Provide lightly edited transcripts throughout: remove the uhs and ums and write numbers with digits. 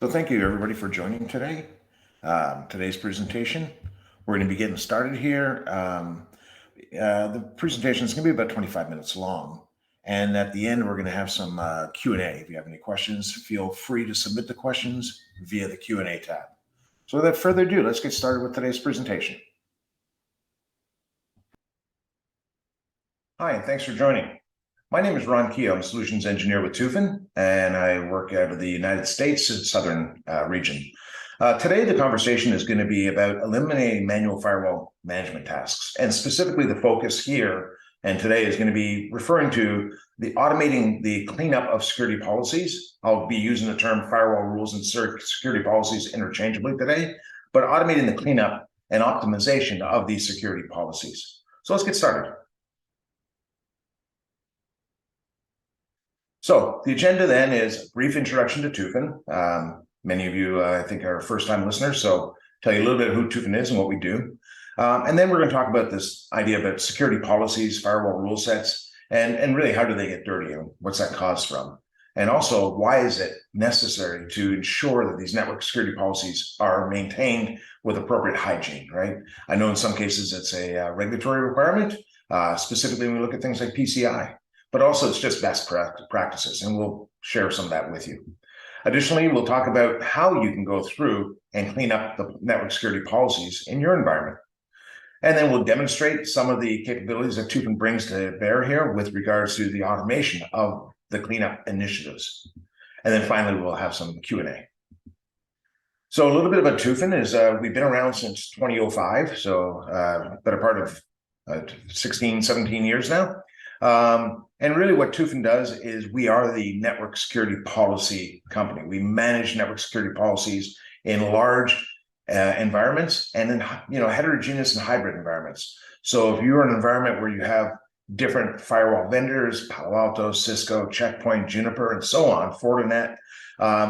So thank you everybody for joining today. Today's presentation. We're going to be getting started here. The presentation is going to be about 25 minutes long. And at the end, we're going to have some Q&A. If you have any questions, feel free to submit the questions via the Q&A tab. So without further ado, let's get started with today's presentation. Hi, and thanks for joining. My name is Ron Key. I'm a solutions engineer with Tufin, and I work out of the United States, southern region. Today, the conversation is going to be about eliminating manual firewall management tasks, and specifically the focus here and today is going to be referring to the automating the cleanup of security policies. I'll be using the term firewall rules and security policies interchangeably today, but automating the cleanup and optimization of these security policies. So let's get started. So the agenda then is a brief introduction to Tufin. Many of you, I think, are first-time listeners, so tell you a little bit of who Tufin is and what we do. And then we're going to talk about this idea about security policies, firewall rule sets, and really how do they get dirty and what's that cause from? And also, why is it necessary to ensure that these network security policies are maintained with appropriate hygiene, right? I know in some cases it's a regulatory requirement, specifically when we look at things like PCI. But also it's just best practices, and we'll share some of that with you. Additionally, we'll talk about how you can go through and clean up the network security policies in your environment. And then we'll demonstrate some of the capabilities that Tufin brings to bear here with regards to the automation of the cleanup initiatives. And then finally, we'll have some Q&A. So a little bit about Tufin is we've been around since 2005, so better part of 16, 17 years now. And really what Tufin does is we are the network security policy company. We manage network security policies in large environments and in heterogeneous and hybrid environments. So if you're in an environment where you have different firewall vendors, Palo Alto, Cisco, Checkpoint, Juniper, and so on, Fortinet,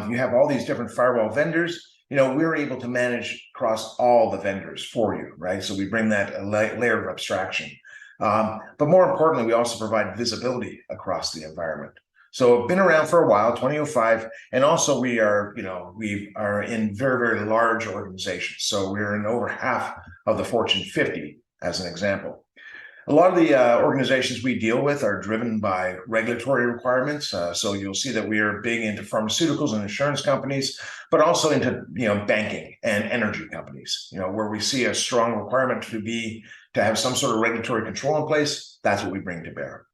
you have all these different firewall vendors, we're able to manage across all the vendors for you, right? So we bring that layer of abstraction. But more importantly, we also provide visibility across the environment. So been around for a while, 2005, and also we are in very, very large organizations. So we're in over half of the Fortune 50, as an example. A lot of the organizations we deal with are driven by regulatory requirements. So you'll see that we are big into pharmaceuticals and insurance companies, but also into banking and energy companies. Where we see a strong requirement to have some sort of regulatory control in place. That's what we bring to bear.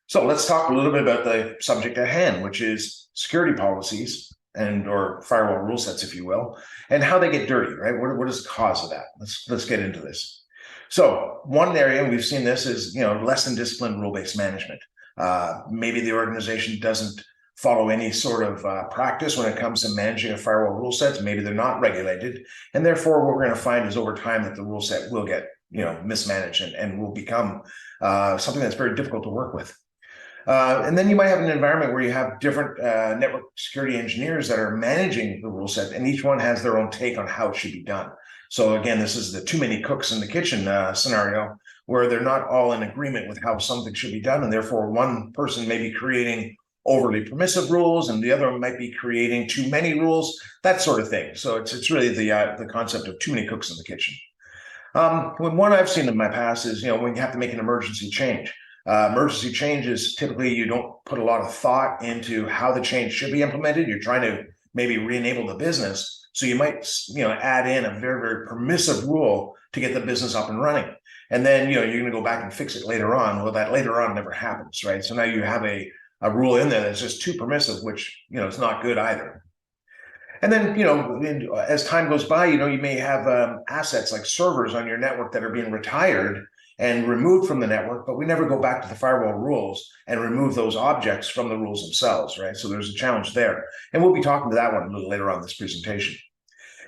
So let's talk a little bit about the subject at hand, which is security policies or firewall rule sets, if you will, and how they get dirty, right? What is the cause of that? Let's get into this. So one area we've seen this is less than disciplined rule-based management. Maybe the organization doesn't follow any sort of practice when it comes to managing a firewall rule sets. Maybe they're not regulated, and therefore what we're going to find is over time that the rule set will get mismanaged and will become something that's very difficult to work with. And then you might have an environment where you have different network security engineers that are managing the rule set, and each one has their own take on how it should be done. So again, this is the too many cooks in the kitchen scenario, where they're not all in agreement with how something should be done, and therefore one person may be creating overly permissive rules, and the other one might be creating too many rules, that sort of thing. So it's really the concept of too many cooks in the kitchen. One I've seen in my past is when you have to make an emergency change. Emergency changes, typically you don't put a lot of thought into how the change should be implemented. You're trying to maybe re-enable the business. So you might add in a very, very permissive rule to get the business up and running. And then you're going to go back and fix it later on. Well, that later on never happens, right? So now you have a rule in there that's just too permissive, which it's not good either. And then as time goes by, you may have assets like servers on your network that are being retired and removed from the network, but we never go back to the firewall rules and remove those objects from the rules themselves, right? So there's a challenge there. And we'll be talking to that one a little later on in this presentation.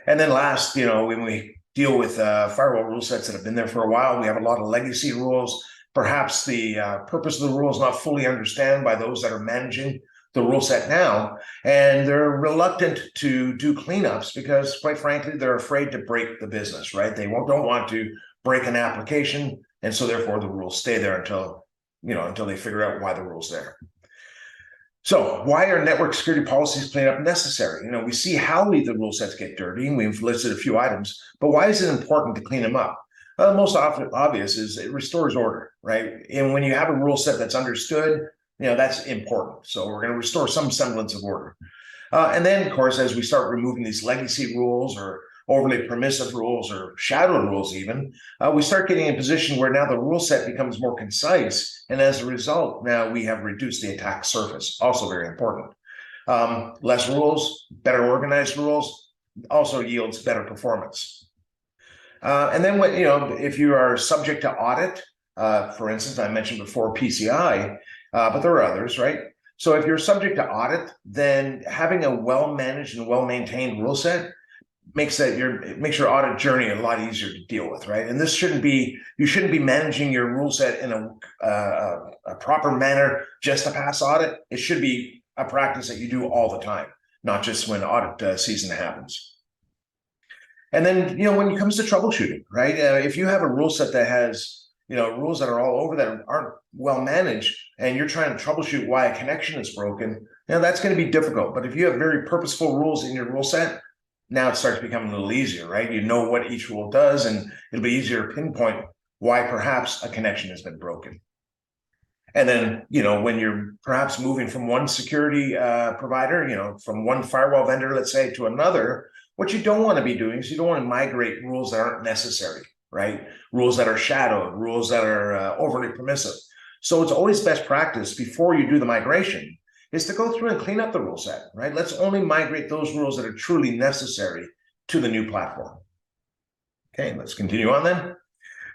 And then last, when we deal with firewall rule sets that have been there for a while, we have a lot of legacy rules. Perhaps the purpose of the rule is not fully understood by those that are managing the rule set now, and they're reluctant to do cleanups because, quite frankly, they're afraid to break the business, right? They don't want to break an application, and so therefore the rules stay there until they figure out why the rule's there. So why are network security policies cleanup necessary? We see how the rule sets get dirty, and we've listed a few items, but why is it important to clean them up? The most obvious is it restores order, right? And when you have a rule set that's understood, that's important. So we're going to restore some semblance of order. And then, of course, as we start removing these legacy rules or overly permissive rules or shadow rules even, we start getting in a position where now the rule set becomes more concise. And as a result, now we have reduced the attack surface, also very important. Less rules, better organized rules, also yields better performance. And then, if you are subject to audit, for instance, I mentioned before PCI, but there are others, right? So if you're subject to audit, then having a well-managed and well-maintained rule set makes your audit journey a lot easier to deal with, right? And you shouldn't be managing your rule set in a proper manner just to pass audit. It should be a practice that you do all the time, not just when audit season happens. And then, when it comes to troubleshooting, right? If you have a rule set that has rules that are all over that aren't well managed, and you're trying to troubleshoot why a connection is broken, that's going to be difficult. But if you have very purposeful rules in your rule set, now it starts becoming a little easier, right? You know what each rule does, and it'll be easier to pinpoint why perhaps a connection has been broken. And then, when you're perhaps moving from one security provider, from one firewall vendor, let's say, to another, what you don't want to be doing is you don't want to migrate rules that aren't necessary, right? Rules that are shadowed, rules that are overly permissive. So it's always best practice before you do the migration is to go through and clean up the rule set, right? Let's only migrate those rules that are truly necessary to the new platform. Okay, let's continue on then.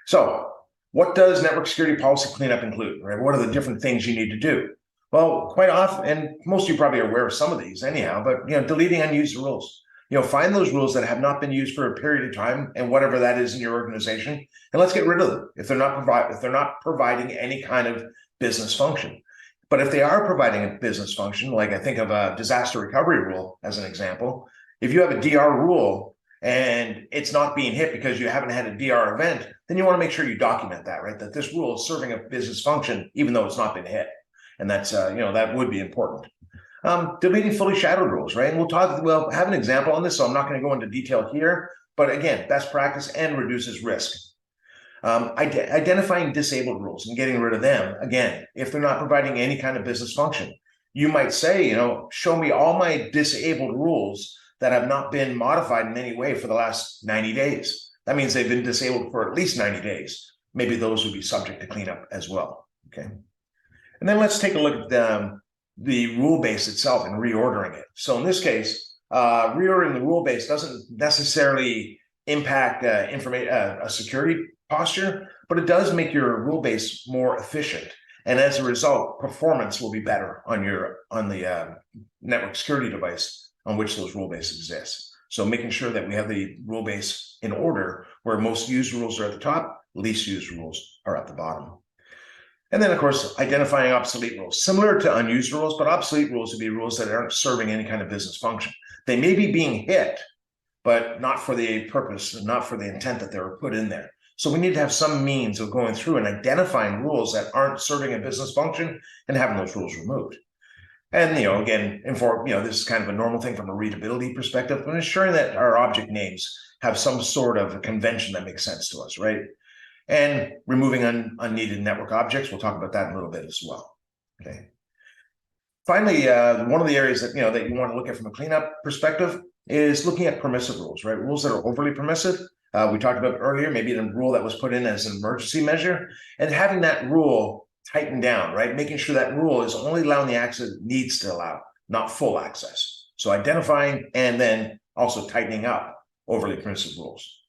So what does network security policy cleanup include, right? What are the different things you need to do? Well, quite often, and most of you probably are aware of some of these anyhow, but deleting unused rules. Find those rules that have not been used for a period of time, and whatever that is in your organization, and let's get rid of them if they're not providing any kind of business function. But if they are providing a business function, like I think of a disaster recovery rule as an example, if you have a DR rule and it's not being hit because you haven't had a DR event, then you want to make sure you document that, right? That this rule is serving a business function, even though it's not been hit. And that's, that would be important. Deleting fully shadowed rules, right? And we'll have an example on this, so I'm not going to go into detail here, but again, best practice and reduces risk. Identifying disabled rules and getting rid of them, again, if they're not providing any kind of business function. You might say, show me all my disabled rules that have not been modified in any way for the last 90 days. That means they've been disabled for at least 90 days. Maybe those would be subject to cleanup as well, okay? And then let's take a look at the rule base itself and reordering it. So in this case, reordering the rule base doesn't necessarily impact a security posture, but it does make your rule base more efficient. And as a result, performance will be better on the network security device on which those rule bases exist. So making sure that we have the rule base in order where most used rules are at the top, least used rules are at the bottom. And then, of course, identifying obsolete rules, similar to unused rules, but obsolete rules would be rules that aren't serving any kind of business function. They may be being hit, but not for the purpose and not for the intent that they were put in there. So we need to have some means of going through and identifying rules that aren't serving a business function and having those rules removed. And, again, this is kind of a normal thing from a readability perspective, but ensuring that our object names have some sort of a convention that makes sense to us, right? And removing unneeded network objects. We'll talk about that in a little bit as well. Okay. Finally, one of the areas that that you want to look at from a cleanup perspective is looking at permissive rules, right? Rules that are overly permissive. We talked about earlier, maybe the rule that was put in as an emergency measure, and having that rule tightened down, right? Making sure that rule is only allowing the access it needs to allow, not full access. So identifying and then also tightening up overly permissive rules.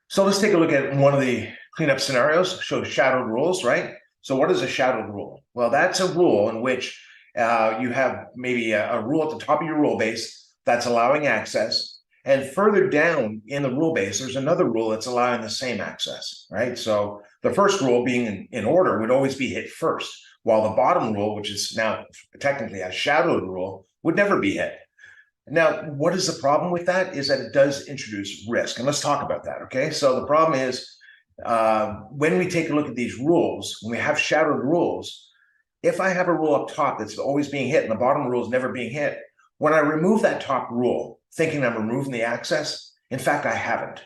So let's take a look at one of the cleanup scenarios, show shadowed rules, right? So what is a shadowed rule? Well, that's a rule in which you have maybe a rule at the top of your rule base that's allowing access. And further down in the rule base, there's another rule that's allowing the same access, right? So the first rule being in order would always be hit first, while the bottom rule, which is now technically a shadowed rule, would never be hit. Now, what is the problem with that is that it does introduce risk. And let's talk about that, okay? So the problem is when we take a look at these rules, when we have shadowed rules, if I have a rule up top that's always being hit and the bottom rule is never being hit, when I remove that top rule, thinking I'm removing the access, in fact, I haven't.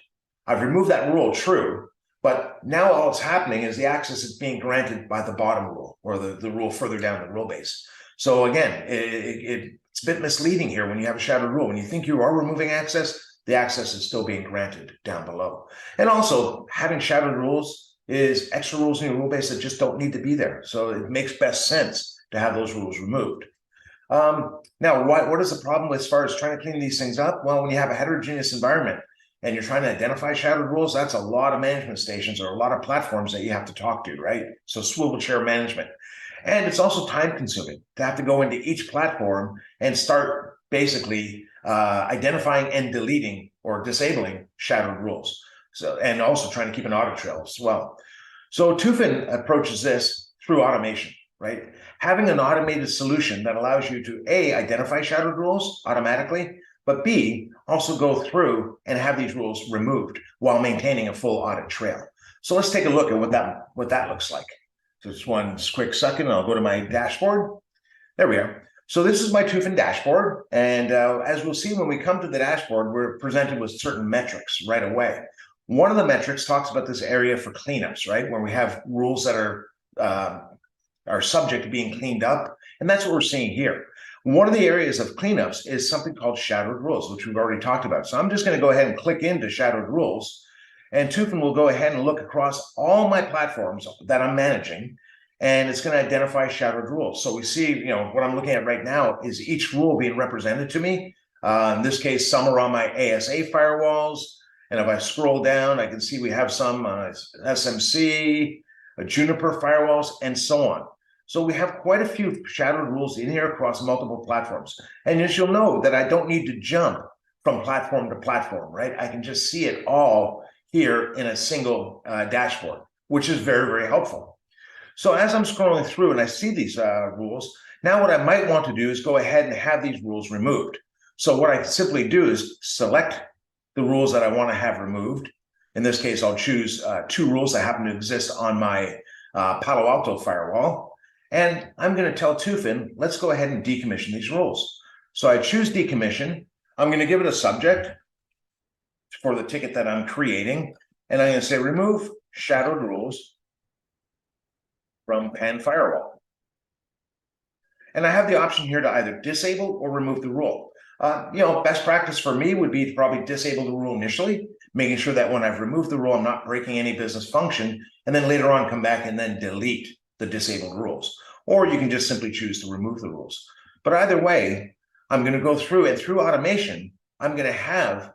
I've removed that rule, true, but now all that's happening is the access is being granted by the bottom rule or the rule further down the rule base. So again, it's a bit misleading here when you have a shadowed rule. When you think you are removing access, the access is still being granted down below. And also, having shadowed rules is extra rules in your rule base that just don't need to be there. So it makes best sense to have those rules removed. Now, what is the problem as far as trying to clean these things up? Well, when you have a heterogeneous environment and you're trying to identify shadowed rules, that's a lot of management stations or a lot of platforms that you have to talk to, right? So swivel chair management. And it's also time consuming to have to go into each platform and start basically identifying and deleting or disabling shadowed rules. So, and also trying to keep an audit trail as well. So Tufin approaches this through automation, right? Having an automated solution that allows you to A, identify shadowed rules automatically, but B, also go through and have these rules removed while maintaining a full audit trail. So let's take a look at what that looks like. So just one quick second, I'll go to my dashboard. There we are. So this is my Tufin dashboard. And as we'll see, when we come to the dashboard, we're presented with certain metrics right away. One of the metrics talks about this area for cleanups, right? Where we have rules that are subject to being cleaned up. And that's what we're seeing here. One of the areas of cleanups is something called shadowed rules, which we've already talked about. So I'm just going to go ahead and click into shadowed rules. And Tufin will go ahead and look across all my platforms that I'm managing, and it's going to identify shadowed rules. So we see, what I'm looking at right now is each rule being represented to me. In this case, some are on my ASA firewalls. And if I scroll down, I can see we have some SMC, Juniper firewalls, and so on. So we have quite a few shadowed rules in here across multiple platforms. And as you'll know that I don't need to jump from platform to platform, right? I can just see it all here in a single dashboard, which is very, very helpful. So as I'm scrolling through and I see these rules, now what I might want to do is go ahead and have these rules removed. So what I simply do is select the rules that I want to have removed. In this case, I'll choose 2 rules that happen to exist on my Palo Alto firewall. And I'm going to tell Tufin, let's go ahead and decommission these rules. So I choose decommission. I'm going to give it a subject for the ticket that I'm creating. And I'm going to say remove shadowed rules from Pan Firewall. And I have the option here to either disable or remove the rule. Best practice for me would be to probably disable the rule initially, making sure that when I've removed the rule, I'm not breaking any business function, and then later on come back and then delete the disabled rules. Or you can just simply choose to remove the rules. But either way, I'm going to go through, and through automation, I'm going to have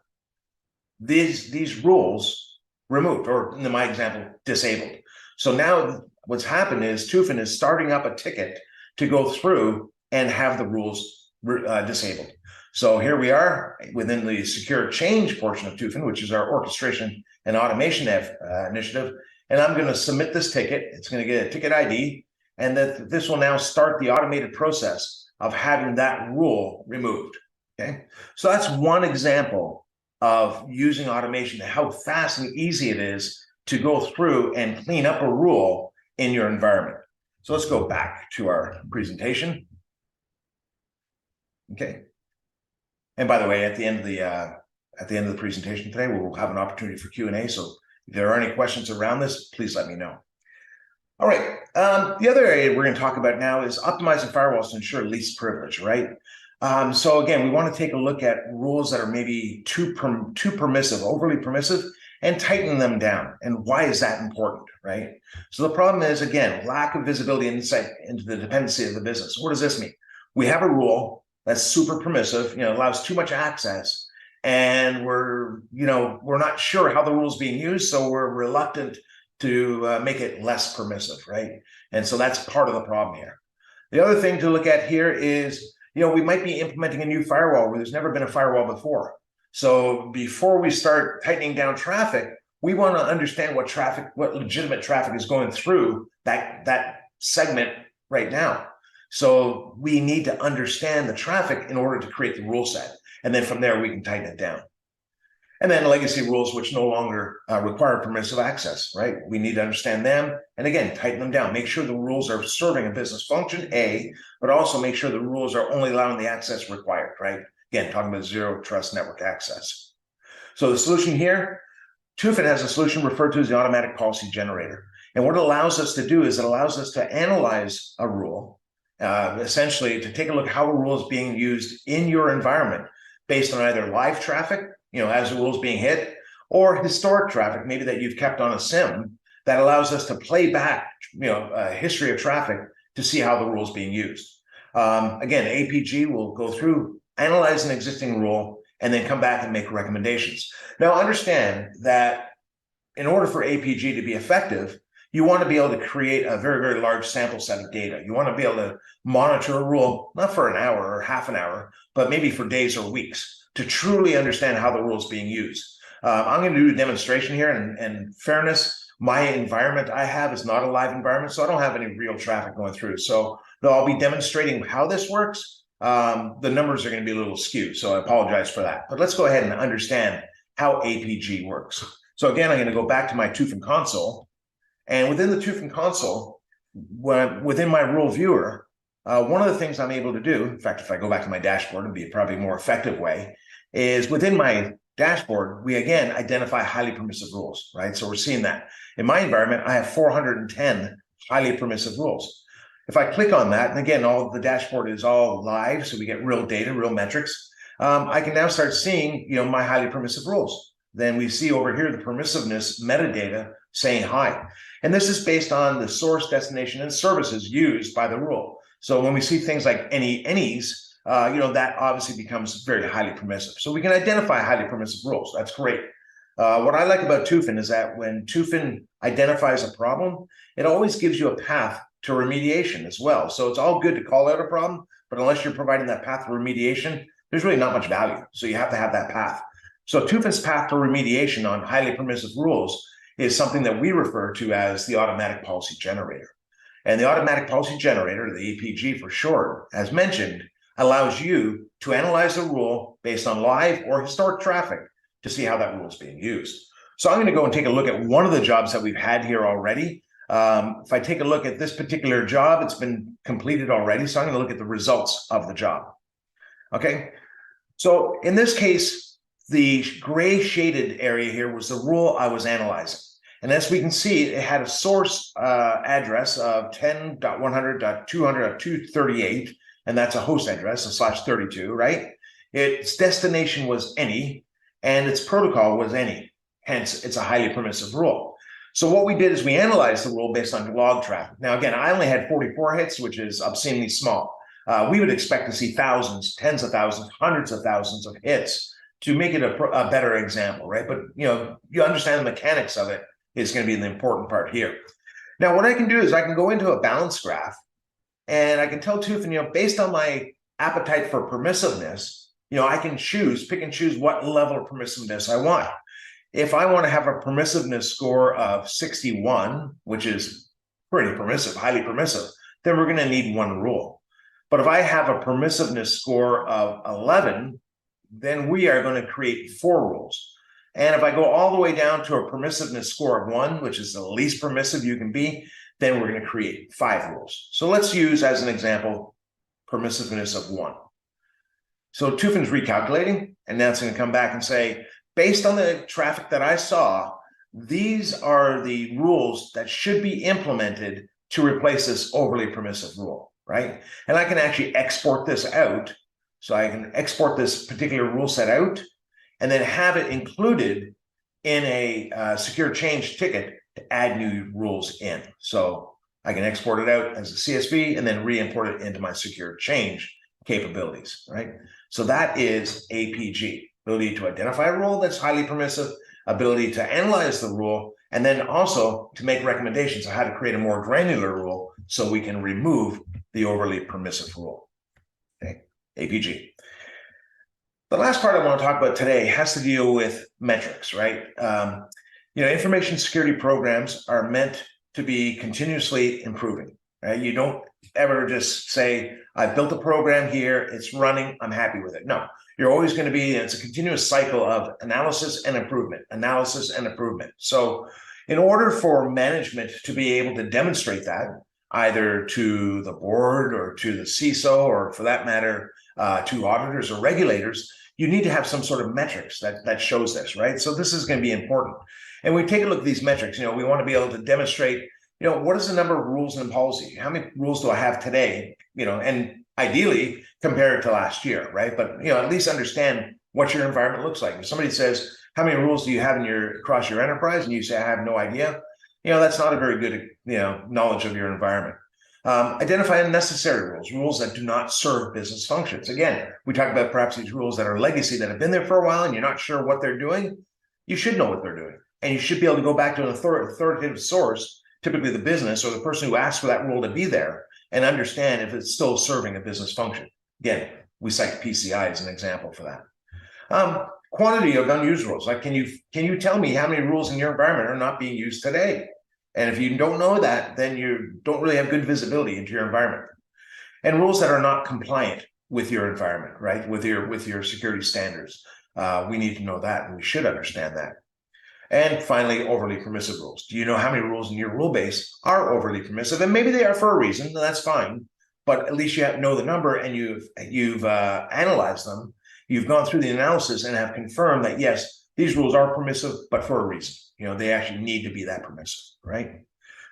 these rules removed, or in my example, disabled. So now what's happened is Tufin is starting up a ticket to go through and have the rules disabled. So here we are within the secure change portion of Tufin, which is our orchestration and automation initiative. And I'm going to submit this ticket. It's going to get a ticket ID, and that this will now start the automated process of having that rule removed. Okay, so that's one example of using automation, how fast and easy it is to go through and clean up a rule in your environment. So let's go back to our presentation. Okay. And by the way, at the end of the presentation today, we'll have an opportunity for Q&A. So if there are any questions around this, please let me know. All right. The other area we're going to talk about now is optimizing firewalls to ensure least privilege, right? So again, we want to take a look at rules that are maybe too permissive, overly permissive, and tighten them down. And why is that important, right? So the problem is, again, lack of visibility and insight into the dependency of the business. What does this mean? We have a rule that's super permissive, allows too much access, and we're not sure how the rule is being used, so we're reluctant to make it less permissive, right? And so that's part of the problem here. The other thing to look at here is, we might be implementing a new firewall where there's never been a firewall before. So before we start tightening down traffic, we want to understand what legitimate traffic is going through that segment right now. So we need to understand the traffic in order to create the rule set. And then from there, we can tighten it down. And then legacy rules, which no longer require permissive access, right? We need to understand them. And again, tighten them down. Make sure the rules are serving a business function, A, but also make sure the rules are only allowing the access required, right? Again, talking about zero trust network access. So the solution here, Tufin has a solution referred to as the automatic policy generator. And what it allows us to do is it allows us to analyze a rule, essentially to take a look at how a rule is being used in your environment based on either live traffic, as the rule's being hit, or historic traffic, maybe that you've kept on a SIM, that allows us to play back, a history of traffic to see how the rule is being used. Again, APG will go through, analyze an existing rule, and then come back and make recommendations. Now, understand that in order for APG to be effective, you want to be able to create a very, very large sample set of data. You want to be able to monitor a rule, not for an hour or half an hour, but maybe for days or weeks, to truly understand how the rule is being used. I'm going to do a demonstration here, and fairness, my environment I have is not a live environment, so I don't have any real traffic going through. So though I'll be demonstrating how this works, the numbers are going to be a little skewed, so I apologize for that. But let's go ahead and understand how APG works. So again, I'm going to go back to my Tufin console, and within the Tufin console, within my rule viewer, one of the things I'm able to do, in fact, if I go back to my dashboard, it'd be probably a more effective way, is within my dashboard, we again identify highly permissive rules, right? So we're seeing that. In my environment, I have 410 highly permissive rules. If I click on that, and again, all the dashboard is all live, so we get real data, real metrics, I can now start seeing, my highly permissive rules. Then we see over here the permissiveness metadata saying hi. And this is based on the source, destination, and services used by the rule. So when we see things like any's, that obviously becomes very highly permissive. So we can identify highly permissive rules. That's great. What I like about Tufin is that when Tufin identifies a problem, it always gives you a path to remediation as well. So it's all good to call out a problem, but unless you're providing that path to remediation, there's really not much value. So you have to have that path. So Tufin's path to remediation on highly permissive rules is something that we refer to as the automatic policy generator. And the automatic policy generator, the APG for short, as mentioned, allows you to analyze a rule based on live or historic traffic to see how that rule is being used. So I'm going to go and take a look at one of the jobs that we've had here already. If I take a look at this particular job, it's been completed already. So I'm going to look at the results of the job. Okay. So in this case, the gray shaded area here was the rule I was analyzing. And as we can see, it had a source address of 10.100.200.238, and that's a host address, a /32, right? Its destination was any, and its protocol was any. Hence, it's a highly permissive rule. So what we did is we analyzed the rule based on log traffic. Now, again, I only had 44 hits, which is obscenely small. We would expect to see thousands, tens of thousands, hundreds of thousands of hits to make it a better example, right? But, you understand the mechanics of it is going to be the important part here. Now, what I can do is I can go into a balance graph, and I can tell Tufin, based on my appetite for permissiveness, I can pick and choose what level of permissiveness I want. If I want to have a permissiveness score of 61, which is pretty permissive, highly permissive, then we're going to need one rule. But if I have a permissiveness score of 11, then we are going to create 4 rules. And if I go all the way down to a permissiveness score of 1, which is the least permissive you can be, then we're going to create 5 rules. So let's use, as an example, permissiveness of 1. So Tufin's recalculating, and now it's going to come back and say, based on the traffic that I saw, these are the rules that should be implemented to replace this overly permissive rule, right? And I can actually export this out. So I can export this particular rule set out, and then have it included in a secure change ticket to add new rules in. So I can export it out as a CSV and then re-import it into my secure change capabilities, right? So that is APG, ability to identify a rule that's highly permissive, ability to analyze the rule, and then also to make recommendations on how to create a more granular rule so we can remove the overly permissive rule, okay? APG. The last part I want to talk about today has to deal with metrics, right? Information security programs are meant to be continuously improving, right? You don't ever just say, I've built a program here, it's running, I'm happy with it. No, you're always going to be, it's a continuous cycle of analysis and improvement, analysis and improvement. So in order for management to be able to demonstrate that, either to the board or to the CISO, or for that matter, to auditors or regulators, you need to have some sort of metrics that shows this, right? So this is going to be important. And we take a look at these metrics, we want to be able to demonstrate, what is the number of rules and policy? How many rules do I have today? And ideally compare it to last year, right? But, at least understand what your environment looks like. If somebody says, how many rules do you have across your enterprise? And you say, I have no idea. That's not a very good, knowledge of your environment. Identify unnecessary rules that do not serve business functions. Again, we talk about perhaps these rules that are legacy that have been there for a while and you're not sure what they're doing. You should know what they're doing. And you should be able to go back to an authoritative source, typically the business or the person who asked for that rule to be there, and understand if it's still serving a business function. Again, we cite PCI as an example for that. Quantity of unused rules. Like, can you tell me how many rules in your environment are not being used today? And if you don't know that, then you don't really have good visibility into your environment. And rules that are not compliant with your environment, right? With your security standards. We need to know that, and we should understand that. And finally, overly permissive rules. Do you know how many rules in your rule base are overly permissive? And maybe they are for a reason, and that's fine. But at least you know the number, and you've analyzed them. You've gone through the analysis and have confirmed that, yes, these rules are permissive, but for a reason. They actually need to be that permissive, right?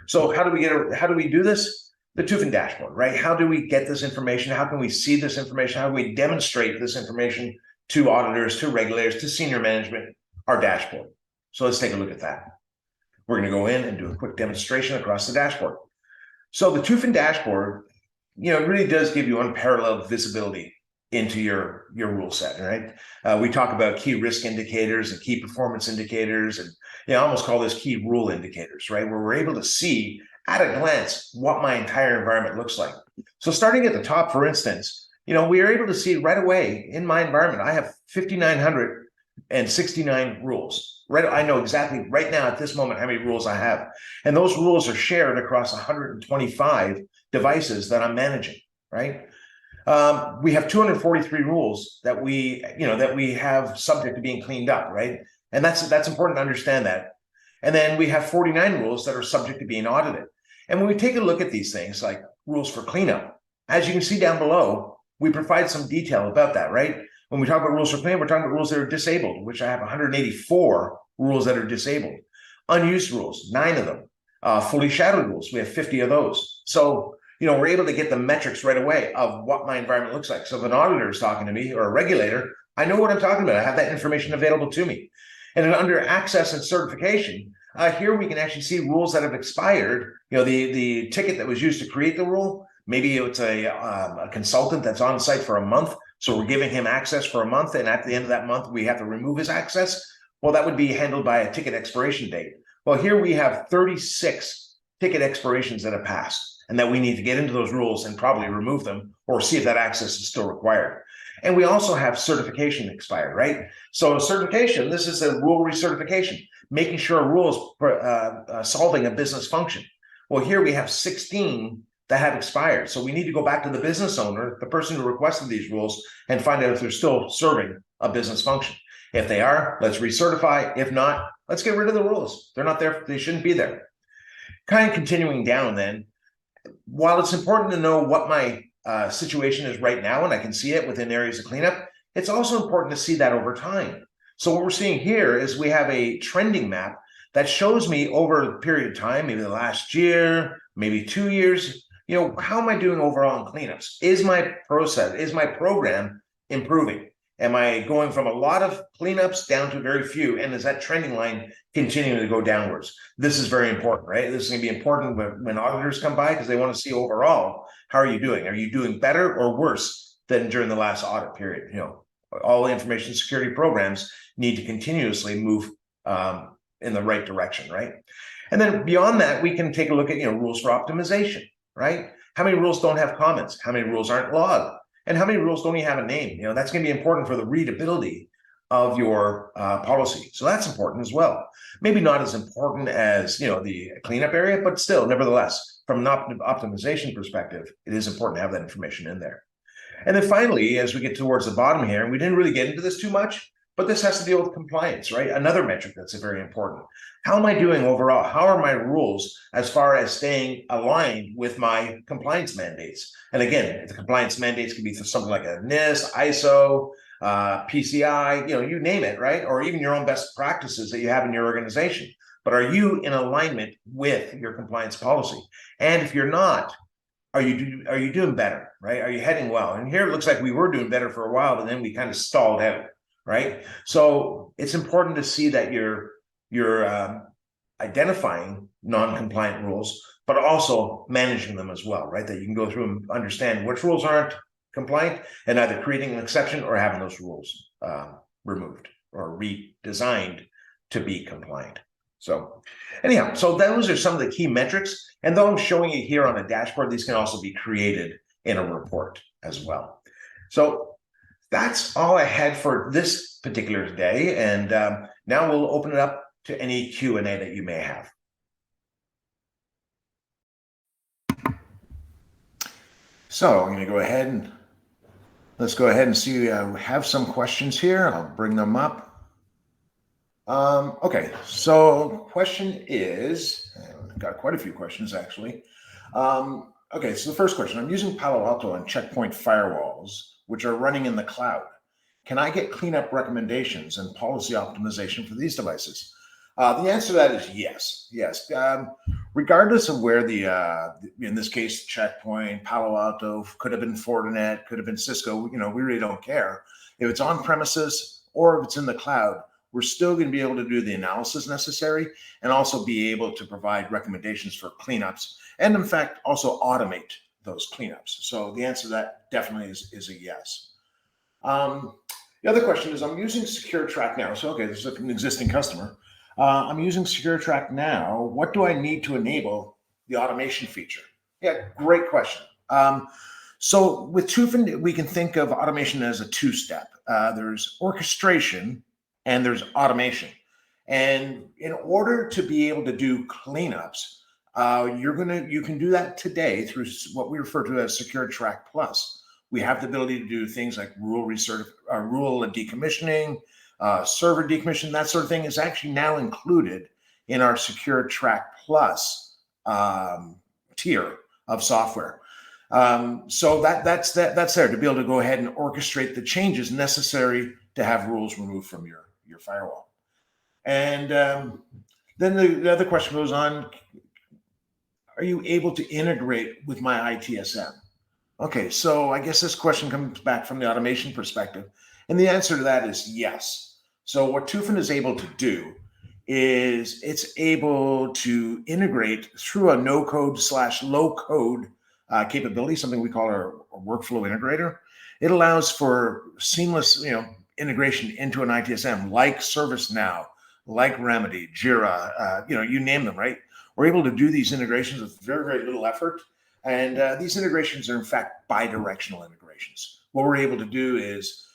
So how do we do this? The Tufin dashboard, right? How do we get this information? How can we see this information? How do we demonstrate this information to auditors, to regulators, to senior management? Our dashboard. So let's take a look at that. We're going to go in and do a quick demonstration across the dashboard. So the Tufin dashboard, it really does give you unparalleled visibility into your rule set, right? We talk about key risk indicators and key performance indicators, and I almost call this key rule indicators, right? Where we're able to see at a glance what my entire environment looks like. So starting at the top, for instance, we are able to see right away in my environment, I have 5,969 rules. Right, I know exactly right now at this moment how many rules I have. And those rules are shared across 125 devices that I'm managing, right? We have 243 rules that we have subject to being cleaned up, right? And that's important to understand that. And then we have 49 rules that are subject to being audited. And when we take a look at these things like rules for cleanup, as you can see down below, we provide some detail about that, right? When we talk about rules for cleanup, we're talking about rules that are disabled, which I have 184 rules that are disabled. Unused rules, 9 of them. Fully shadowed rules, we have 50 of those. So, we're able to get the metrics right away of what my environment looks like. So if an auditor is talking to me or a regulator, I know what I'm talking about. I have that information available to me. And then under access and certification, here we can actually see rules that have expired. The ticket that was used to create the rule, maybe it's a consultant that's on site for a month. So we're giving him access for a month. And at the end of that month, we have to remove his access. Well, that would be handled by a ticket expiration date. Well, here we have 36 ticket expirations that have passed, and that we need to get into those rules and probably remove them or see if that access is still required. And we also have certification expired, right? So certification, this is a rule recertification, making sure a rule is solving a business function. Well, here we have 16 that have expired. So we need to go back to the business owner, the person who requested these rules, and find out if they're still serving a business function. If they are, let's recertify. If not, let's get rid of the rules. They're not there. They shouldn't be there. Kind of continuing down then, while it's important to know what my situation is right now, and I can see it within areas of cleanup, it's also important to see that over time. So what we're seeing here is we have a trending map that shows me over a period of time, maybe the last year, maybe 2 years, how am I doing overall in cleanups? Is my process, is my program improving? Am I going from a lot of cleanups down to very few? And is that trending line continuing to go downwards? This is very important, right? This is going to be important when auditors come by, because they want to see overall, how are you doing? Are you doing better or worse than during the last audit period? All information security programs need to continuously move in the right direction, right? And then beyond that, we can take a look at rules for optimization, right? How many rules don't have comments? How many rules aren't logged? And how many rules don't even have a name? That's going to be important for the readability of your policy. So that's important as well. Maybe not as important as the cleanup area, but still, nevertheless, from an optimization perspective, it is important to have that information in there. And then finally, as we get towards the bottom here, and we didn't really get into this too much, but this has to deal with compliance, right? Another metric that's very important. How am I doing overall? How are my rules as far as staying aligned with my compliance mandates? And again, the compliance mandates can be something like a NIST, ISO, PCI, you name it, right? Or even your own best practices that you have in your organization. But are you in alignment with your compliance policy? And if you're not, are you doing better, right? Are you heading well? And here it looks like we were doing better for a while, but then we kind of stalled out, right? So it's important to see that you're identifying non-compliant rules, but also managing them as well, right? That you can go through and understand which rules aren't compliant and either creating an exception or having those rules removed or redesigned to be compliant. So anyhow, so those are some of the key metrics. And though I'm showing you here on a dashboard, these can also be created in a report as well. So that's all I had for this particular day. And now we'll open it up to any Q&A that you may have. So I'm going to go ahead and let's go ahead and see. We have some questions here. I'll bring them up. Okay, so question is, I've got quite a few questions actually. Okay, so the first question, I'm using Palo Alto and Checkpoint firewalls, which are running in the cloud. Can I get cleanup recommendations and policy optimization for these devices? The answer to that is yes. Regardless of where in this case, Checkpoint, Palo Alto, could have been Fortinet, could have been Cisco, we really don't care. If it's on premises or if it's in the cloud, we're still going to be able to do the analysis necessary and also be able to provide recommendations for cleanups and in fact also automate those cleanups. So the answer to that definitely is a yes. The other question is, I'm using SecureTrack now. So okay, this is an existing customer. I'm using SecureTrack now. What do I need to enable the automation feature? Yeah, great question. So with Tufin, we can think of automation as a two-step. There's orchestration and there's automation. And in order to be able to do cleanups, you can do that today through what we refer to as SecureTrack Plus. We have the ability to do things like rule decommissioning, server decommission, that sort of thing is actually now included in our SecureTrack Plus tier of software. So that's there to be able to go ahead and orchestrate the changes necessary to have rules removed from your firewall. And then the other question goes on, are you able to integrate with my ITSM? Okay, so I guess this question comes back from the automation perspective. And the answer to that is yes. So what Tufin is able to do is it's able to integrate through a no-code / low-code capability, something we call our workflow integrator. It allows for seamless, integration into an ITSM like ServiceNow, like Remedy, Jira, you name them, right? We're able to do these integrations with very, very little effort. And these integrations are in fact bi-directional integrations. What we're able to do is,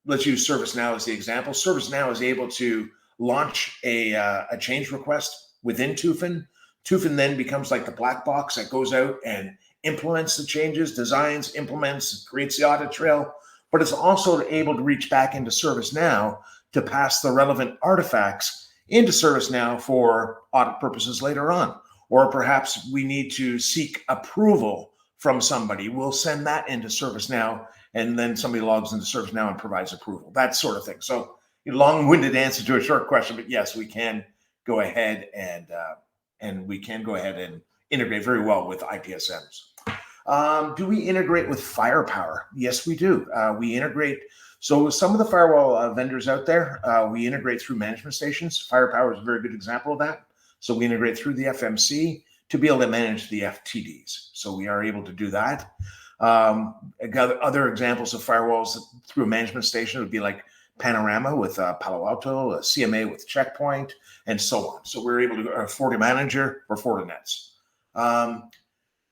let's use ServiceNow as the example. ServiceNow is able to launch a change request within Tufin. Tufin then becomes like the black box that goes out and implements the changes, designs, implements, creates the audit trail, but it's also able to reach back into ServiceNow to pass the relevant artifacts into ServiceNow for audit purposes later on. Or perhaps we need to seek approval from somebody. We'll send that into ServiceNow, and then somebody logs into ServiceNow and provides approval, that sort of thing. So a long-winded answer to a short question, but yes, we can go ahead and we can go ahead and integrate very well with ITSMs. Do we integrate with Firepower? Yes, we do. We integrate. So some of the firewall vendors out there, we integrate through management stations. Firepower is a very good example of that. So we integrate through the FMC to be able to manage the FTDs. So we are able to do that. Other examples of firewalls through a management station would be like Panorama with Palo Alto, CMA with Checkpoint, and so on. So we're able to FortiManager for Fortinets.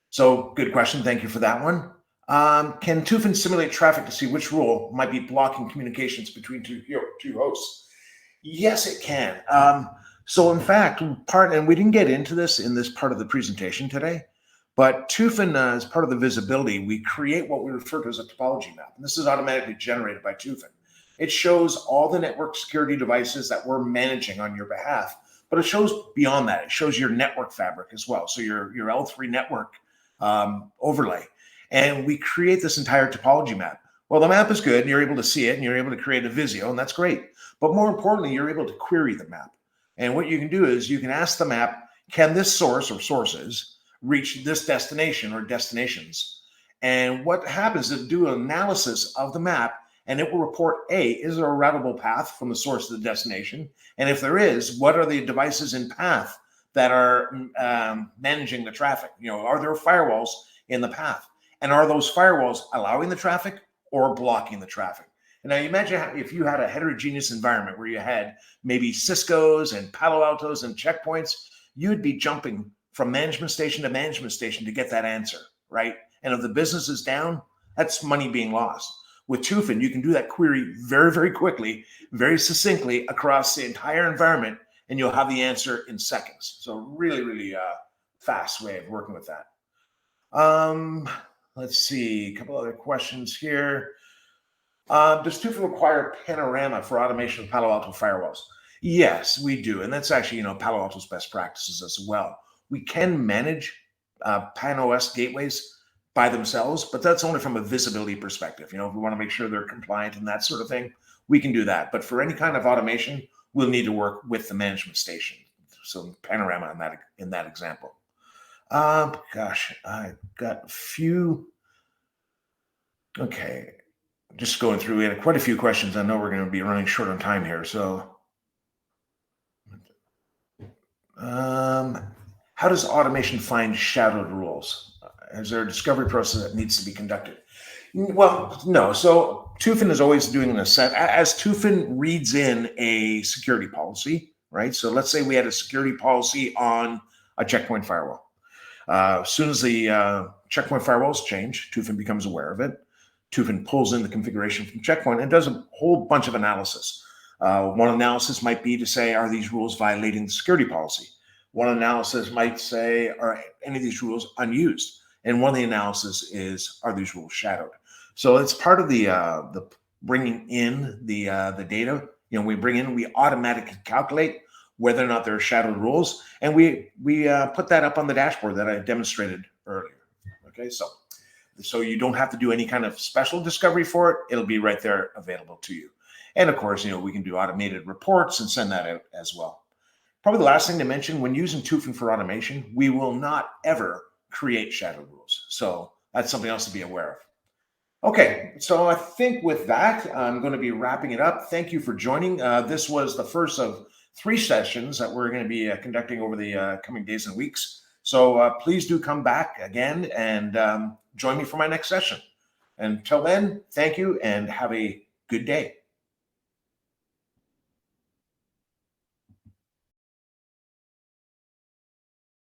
So good question. Thank you for that one. Can Tufin simulate traffic to see which rule might be blocking communications between two hosts? Yes, it can. So in fact, and we didn't get into this in this part of the presentation today, But Tufin, as part of the visibility, we create what we refer to as a topology map. And this is automatically generated by Tufin. It shows all the network security devices that we're managing on your behalf, but it shows beyond that. It shows your network fabric as well. So your L3 network overlay. And we create this entire topology map. Well, the map is good, and you're able to see it, and you're able to create a Visio, and that's great. But more importantly, you're able to query the map. And what you can do is you can ask the map, can this source or sources reach this destination or destinations? And what happens is do an analysis of the map, and it will report, A, is there a routable path from the source to the destination? And if there is, what are the devices in path that are managing the traffic? Are there firewalls in the path? And are those firewalls allowing the traffic or blocking the traffic? And now you imagine if you had a heterogeneous environment where you had maybe Cisco's and Palo Alto's and checkpoints, you'd be jumping from management station to management station to get that answer, right? And if the business is down, that's money being lost. With Tufin, you can do that query very, very quickly, very succinctly across the entire environment, and you'll have the answer in seconds. So really, really fast way of working with that. Let's see, a couple other questions here. Does Tufin require panorama for automation of Palo Alto firewalls? Yes, we do. And that's actually, Palo Alto's best practices as well. We can manage PAN-OS gateways by themselves, but that's only from a visibility perspective. If we want to make sure they're compliant and that sort of thing, we can do that. But for any kind of automation, we'll need to work with the management station. So panorama in that example. Gosh, I got a few. Okay, just going through. We had quite a few questions. I know we're going to be running short on time here. So, how does automation find shadowed rules? Is there a discovery process that needs to be conducted? Well, no. So Tufin is always doing this as Tufin reads in a security policy, right? So let's say we had a security policy on a checkpoint firewall. As soon as the checkpoint firewalls change, Tufin becomes aware of it. Tufin pulls in the configuration from checkpoint and does a whole bunch of analysis. One analysis might be to say, are these rules violating the security policy? One analysis might say, are any of these rules unused? And one of the analysis is, are these rules shadowed? So it's part of the bringing in the data. We automatically calculate whether or not there are shadowed rules, and we put that up on the dashboard that I demonstrated earlier. Okay, so you don't have to do any kind of special discovery for it. It'll be right there available to you. And of course, we can do automated reports and send that out as well. Probably the last thing to mention, when using Tufin for automation, we will not ever create shadow rules. So that's something else to be aware of. Okay, so I think with that, I'm going to be wrapping it up. Thank you for joining. This was the first of 3 sessions that we're going to be conducting over the coming days and weeks. So please do come back again and join me for my next session. Until then, thank you and have a good day.